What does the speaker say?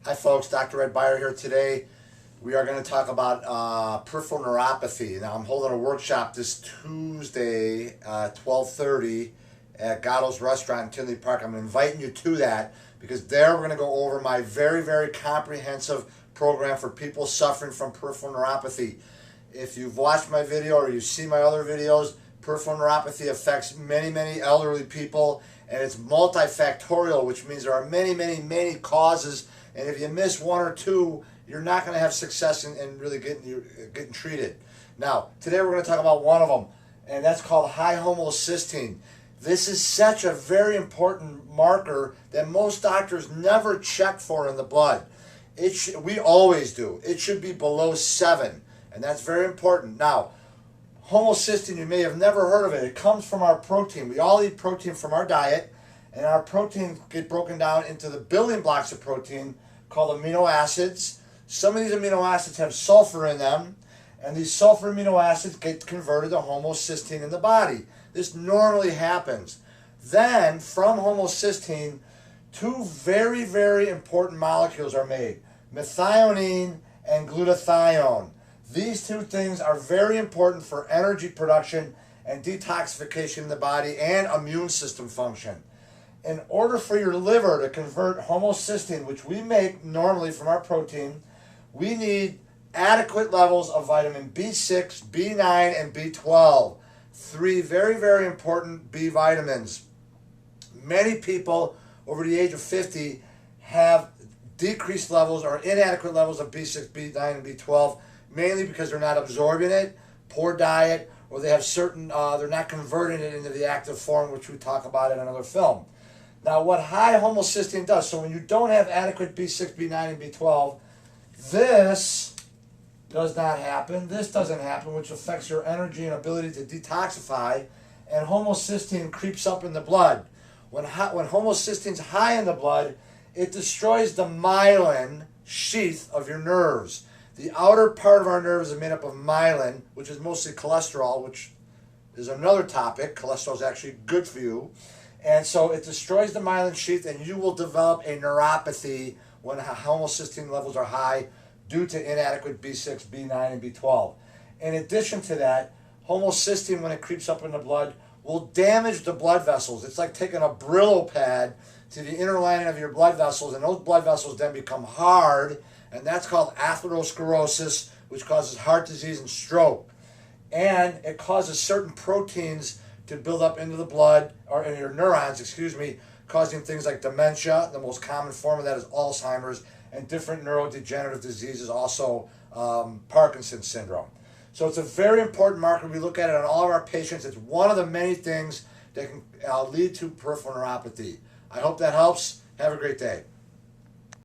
Hi folks, Dr. Ed Beyer here today. We are going to talk about peripheral neuropathy. Now I'm holding a workshop this Tuesday, 12:30 at Gatto's Restaurant in Tinley Park. I'm inviting you to that because there we're going to go over my very comprehensive program for people suffering from peripheral neuropathy. If you've watched my video or you've seen my other videos, peripheral neuropathy affects many elderly people, and it's multifactorial, which means there are many causes. And if you miss one or two, you're not going to have success in really getting treated. Now, today we're going to talk about one of them, and that's called high homocysteine. This is such a very important that most doctors never check for in the blood. We always do. It should be below 7, and that's very important. Now, homocysteine, you may have never heard of it. It comes from our protein. We all eat protein from our diet, and our proteins get broken down into the building blocks of protein called amino acids. Some of these amino acids have sulfur in them, and these sulfur amino acids get converted to homocysteine in the body. This normally happens. Then, from homocysteine, two very important molecules are made, methionine and glutathione. These two things are very important for energy production and detoxification in the body and immune system function. In order for your liver to convert homocysteine, which we make normally from our protein, we need adequate levels of vitamin B6, B9, and B12. Three very important B vitamins. Many people over the age of 50 have decreased levels or inadequate levels of B6, B9, and B12, mainly because they're not absorbing it, poor diet, or they have they're not converting it into the active form, which we talk about in another film. Now, what high homocysteine does, so when you don't have adequate B6, B9, and B12, this does not happen. This doesn't happen, which affects your energy and ability to detoxify, and homocysteine creeps up in the blood. When homocysteine's high in the blood, it destroys the myelin sheath of your nerves. The outer part of our nerves is made up of myelin, which is mostly cholesterol, which is another topic. Cholesterol is actually good for you. And so it destroys the myelin sheath, and you will develop a neuropathy when homocysteine levels are high due to inadequate B6, B9, and B12. In addition to that, homocysteine, when it creeps up in the blood, will damage the blood vessels. It's like taking a Brillo pad to the inner lining of your blood vessels, and those blood vessels then become hard, and that's called atherosclerosis, which causes heart disease and stroke. And it causes certain proteins to build up into the blood, or in your neurons, causing things like dementia. The most common form of that is Alzheimer's, and different neurodegenerative diseases, also Parkinson's syndrome. So it's a very important marker. We look at it on all of our patients. It's one of the many things that can lead to peripheral neuropathy. I hope that helps. Have a great day.